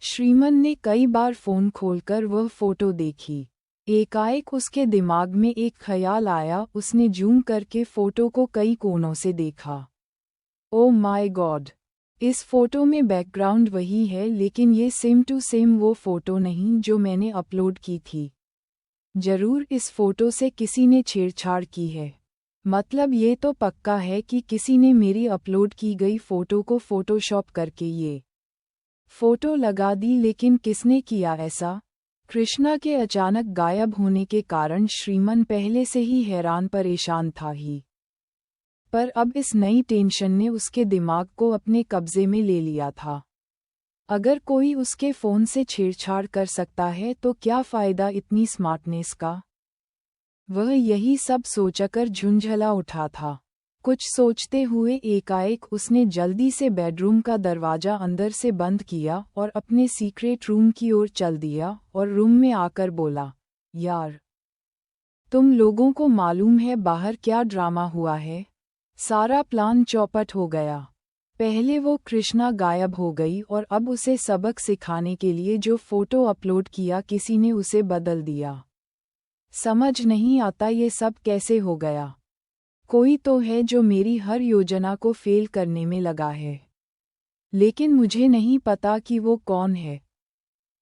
श्रीमन ने कई बार फोन खोलकर वह फोटो देखी। एकाएक उसके दिमाग में एक ख्याल आया। उसने जूम करके फोटो को कई कोनों से देखा। Oh my God! इस फोटो में बैकग्राउंड वही है, लेकिन ये सेम टू सेम वो फोटो नहीं जो मैंने अपलोड की थी। जरूर इस फोटो से किसी ने छेड़छाड़ की है। मतलब ये तो पक्का है कि किसी ने मेरी अपलोड की गई फोटो को फोटोशॉप करके ये फोटो लगा दी। लेकिन किसने किया ऐसा? कृष्णा के अचानक गायब होने के कारण श्रीमन पहले से ही हैरान परेशान था ही, पर अब इस नई टेंशन ने उसके दिमाग को अपने कब्जे में ले लिया था। अगर कोई उसके फ़ोन से छेड़छाड़ कर सकता है तो क्या फ़ायदा इतनी स्मार्टनेस का? वह यही सब सोचकर झुंझला उठा था। कुछ सोचते हुए एकाएक उसने जल्दी से बेडरूम का दरवाज़ा अंदर से बंद किया और अपने सीक्रेट रूम की ओर चल दिया और रूम में आकर बोला, यार, तुम लोगों को मालूम है बाहर क्या ड्रामा हुआ है? सारा प्लान चौपट हो गया। पहले वो कृष्णा गायब हो गई और अब उसे सबक सिखाने के लिए जो फोटो अपलोड किया किसी ने उसे बदल दिया। समझ नहीं आता ये सब कैसे हो गया। कोई तो है जो मेरी हर योजना को फेल करने में लगा है, लेकिन मुझे नहीं पता कि वो कौन है।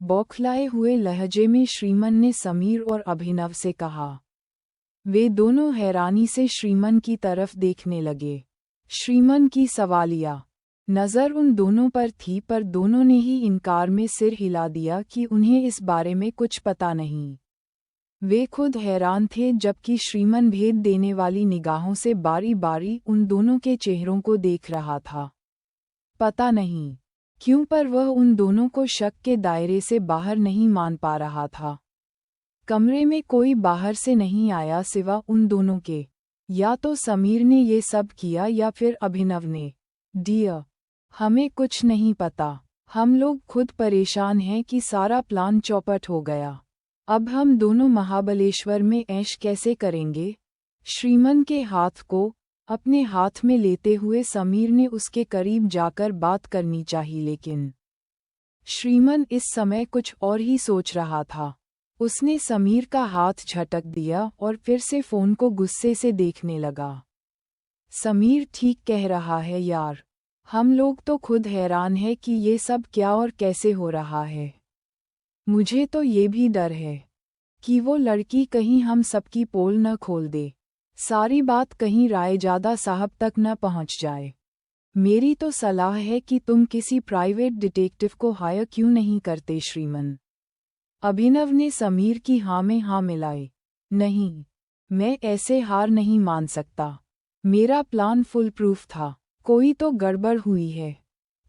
बौखलाए हुए लहजे में श्रीमन ने समीर और अभिनव से कहा। वे दोनों हैरानी से श्रीमन की तरफ देखने लगे। श्रीमन की सवालिया नज़र उन दोनों पर थी, पर दोनों ने ही इनकार में सिर हिला दिया कि उन्हें इस बारे में कुछ पता नहीं। वे खुद हैरान थे, जबकि श्रीमन भेद देने वाली निगाहों से बारी बारी उन दोनों के चेहरों को देख रहा था। पता नहीं क्यों, पर वह उन दोनों को शक के दायरे से बाहर नहीं मान पा रहा था। कमरे में कोई बाहर से नहीं आया सिवा उन दोनों के। या तो समीर ने ये सब किया या फिर अभिनव ने। डियर, हमें कुछ नहीं पता। हम लोग खुद परेशान हैं कि सारा प्लान चौपट हो गया। अब हम दोनों महाबलेश्वर में ऐश कैसे करेंगे? श्रीमन के हाथ को अपने हाथ में लेते हुए समीर ने उसके करीब जाकर बात करनी चाहिए, लेकिन श्रीमन इस समय कुछ और ही सोच रहा था। उसने समीर का हाथ झटक दिया और फिर से फ़ोन को गुस्से से देखने लगा। समीर ठीक कह रहा है यार, हम लोग तो खुद हैरान है कि ये सब क्या और कैसे हो रहा है। मुझे तो ये भी डर है कि वो लड़की कहीं हम सबकी पोल न खोल दे। सारी बात कहीं रायजादा साहब तक न पहुंच जाए। मेरी तो सलाह है कि तुम किसी प्राइवेट डिटेक्टिव को हायर क्यों नहीं करते श्रीमन? अभिनव ने समीर की हाँ में हाँ मिलाई। नहीं, मैं ऐसे हार नहीं मान सकता। मेरा प्लान फुल प्रूफ था। कोई तो गड़बड़ हुई है।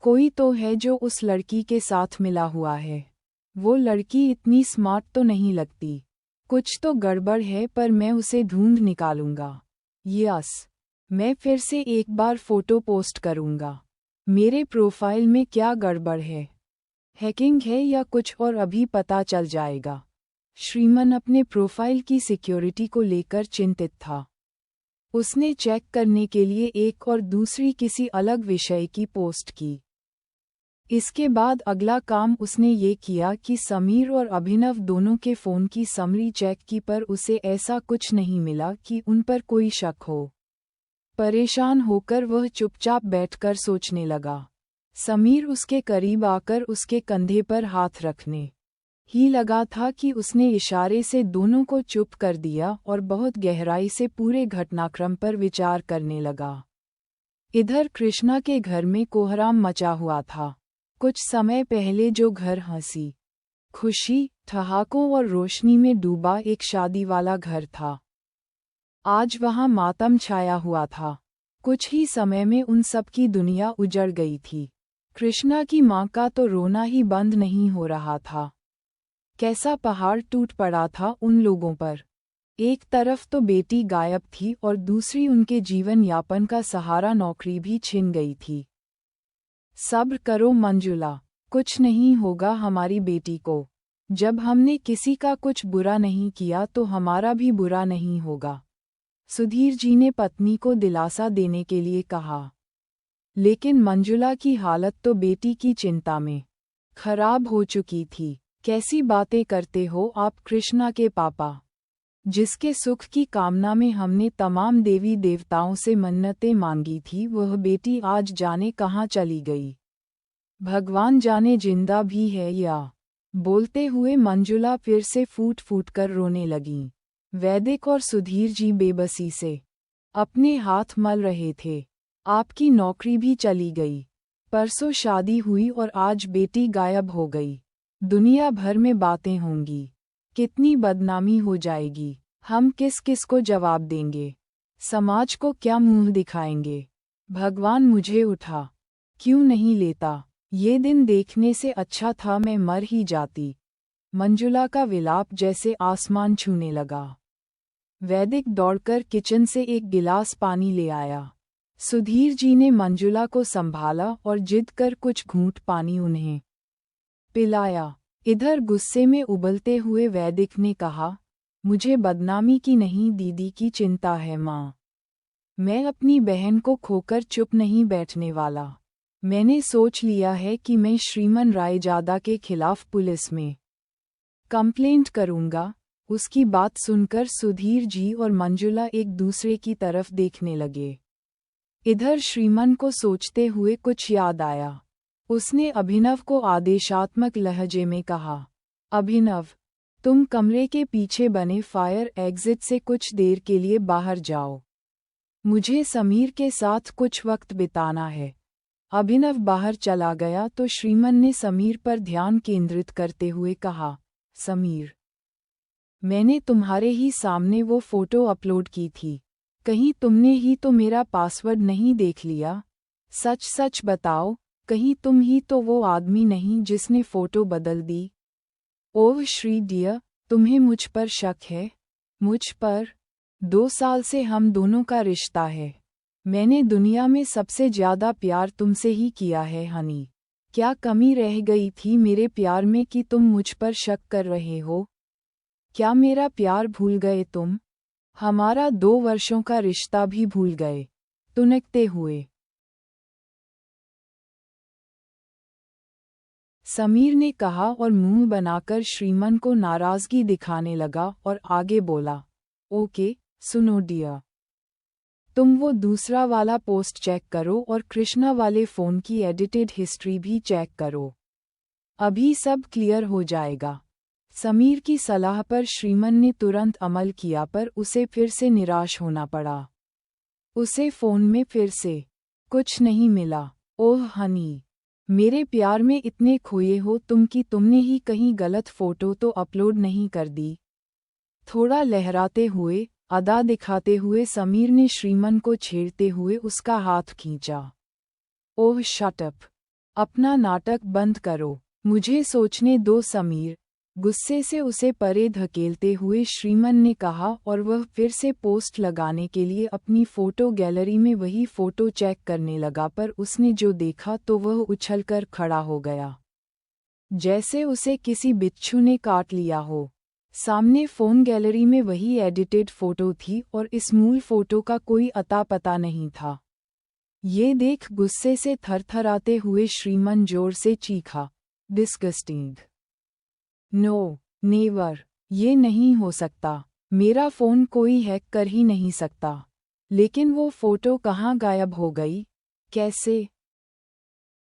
कोई तो है जो उस लड़की के साथ मिला हुआ है। वो लड़की इतनी स्मार्ट तो नहीं लगती। कुछ तो गड़बड़ है, पर मैं उसे ढूंढ निकालूंगा। यस, मैं फिर से एक बार फोटो पोस्ट करूंगा। मेरे प्रोफाइल में क्या गड़बड़ है? हैकिंग है या कुछ और अभी पता चल जाएगा। श्रीमन अपने प्रोफाइल की सिक्योरिटी को लेकर चिंतित था। उसने चेक करने के लिए एक और दूसरी किसी अलग विषय की पोस्ट की। इसके बाद अगला काम उसने ये किया कि समीर और अभिनव दोनों के फ़ोन की समरी चेक की, पर उसे ऐसा कुछ नहीं मिला कि उन पर कोई शक हो। परेशान होकर वह चुपचाप बैठकर सोचने लगा। समीर उसके करीब आकर उसके कंधे पर हाथ रखने ही लगा था कि उसने इशारे से दोनों को चुप कर दिया और बहुत गहराई से पूरे घटनाक्रम पर विचार करने लगा। इधर कृष्णा के घर में कोहराम मचा हुआ था। कुछ समय पहले जो घर हंसी, खुशी, ठहाकों और रोशनी में डूबा एक शादी वाला घर था, आज वहां मातम छाया हुआ था। कुछ ही समय में उन सब की दुनिया उजड़ गई थी। कृष्णा की माँ का तो रोना ही बंद नहीं हो रहा था। कैसा पहाड़ टूट पड़ा था उन लोगों पर। एक तरफ तो बेटी गायब थी और दूसरी उनके जीवन यापन का सहारा नौकरी भी छिन गई थी। सब्र करो मंजुला, कुछ नहीं होगा हमारी बेटी को। जब हमने किसी का कुछ बुरा नहीं किया तो हमारा भी बुरा नहीं होगा, सुधीर जी ने पत्नी को दिलासा देने के लिए कहा। लेकिन मंजुला की हालत तो बेटी की चिंता में खराब हो चुकी थी। कैसी बातें करते हो आप कृष्णा के पापा? जिसके सुख की कामना में हमने तमाम देवी देवताओं से मन्नतें मांगी थी, वह बेटी आज जाने कहाँ चली गई। भगवान जाने जिंदा भी है या। बोलते हुए मंजुला फिर से फूट फूट कर रोने लगीं। वैदिक और सुधीर जी बेबसी से अपने हाथ मल रहे थे। आपकी नौकरी भी चली गई। परसों शादी हुई और आज बेटी गायब हो गई। दुनिया भर में बातें होंगी। कितनी बदनामी हो जाएगी। हम किस किस को जवाब देंगे? समाज को क्या मुंह दिखाएंगे? भगवान मुझे उठा क्यों नहीं लेता? ये दिन देखने से अच्छा था मैं मर ही जाती। मंजुला का विलाप जैसे आसमान छूने लगा। वैदिक दौड़कर किचन से एक गिलास पानी ले आया। सुधीर जी ने मंजुला को संभाला और जिद कर कुछ घूंट पानी उन्हें पिलाया। इधर गुस्से में उबलते हुए वैदिक ने कहा, मुझे बदनामी की नहीं दीदी की चिंता है माँ। मैं अपनी बहन को खोकर चुप नहीं बैठने वाला। मैंने सोच लिया है कि मैं श्रीमन रायजादा के खिलाफ पुलिस में कंप्लेंट करूंगा। उसकी बात सुनकर सुधीर जी और मंजुला एक दूसरे की तरफ देखने लगे। इधर श्रीमन को सोचते हुए कुछ याद आया। उसने अभिनव को आदेशात्मक लहजे में कहा, अभिनव, तुम कमरे के पीछे बने फायर एग्जिट से कुछ देर के लिए बाहर जाओ। मुझे समीर के साथ कुछ वक्त बिताना है। अभिनव बाहर चला गया तो श्रीमन ने समीर पर ध्यान केंद्रित करते हुए कहा, समीर, मैंने तुम्हारे ही सामने वो फोटो अपलोड की थी। कहीं तुमने ही तो मेरा पासवर्ड नहीं देख लिया? सच सच बताओ, कहीं तुम ही तो वो आदमी नहीं जिसने फोटो बदल दी? ओह श्री डियर, तुम्हें मुझ पर शक है? मुझ पर? 2 साल से हम दोनों का रिश्ता है। मैंने दुनिया में सबसे ज्यादा प्यार तुमसे ही किया है हनी। क्या कमी रह गई थी मेरे प्यार में कि तुम मुझ पर शक कर रहे हो? क्या मेरा प्यार भूल गए तुम? हमारा 2 वर्षों का रिश्ता भी भूल गए? तुनकते हुए समीर ने कहा और मुंह बनाकर श्रीमन को नाराजगी दिखाने लगा और आगे बोला, ओके, सुनो डियर, तुम वो दूसरा वाला पोस्ट चेक करो और कृष्णा वाले फ़ोन की एडिटेड हिस्ट्री भी चेक करो। अभी सब क्लियर हो जाएगा। समीर की सलाह पर श्रीमन ने तुरंत अमल किया पर उसे फिर से निराश होना पड़ा। उसे फ़ोन में फिर से कुछ नहीं मिला। ओह हनी, मेरे प्यार में इतने खोए हो तुम कि तुमने ही कहीं गलत फ़ोटो तो अपलोड नहीं कर दी? थोड़ा लहराते हुए, अदा दिखाते हुए समीर ने श्रीमन को छेड़ते हुए उसका हाथ खींचा। ओह शट अप, अपना नाटक बंद करो, मुझे सोचने दो समीर, गुस्से से उसे परे धकेलते हुए श्रीमन ने कहा और वह फिर से पोस्ट लगाने के लिए अपनी फ़ोटो गैलरी में वही फ़ोटो चेक करने लगा पर उसने जो देखा तो वह उछलकर खड़ा हो गया। जैसे उसे किसी बिच्छू ने काट लिया हो। सामने फ़ोन गैलरी में वही एडिटेड फ़ोटो थी और इस मूल फ़ोटो का कोई अता पता नहीं था। ये देख गुस्से से थरथराते हुए श्रीमन जोर से चीखा, डिस्गस्टिंग! नो, नेवर, ये नहीं हो सकता। मेरा फ़ोन कोई हैक कर ही नहीं सकता। लेकिन वो फ़ोटो कहाँ गायब हो गई? कैसे?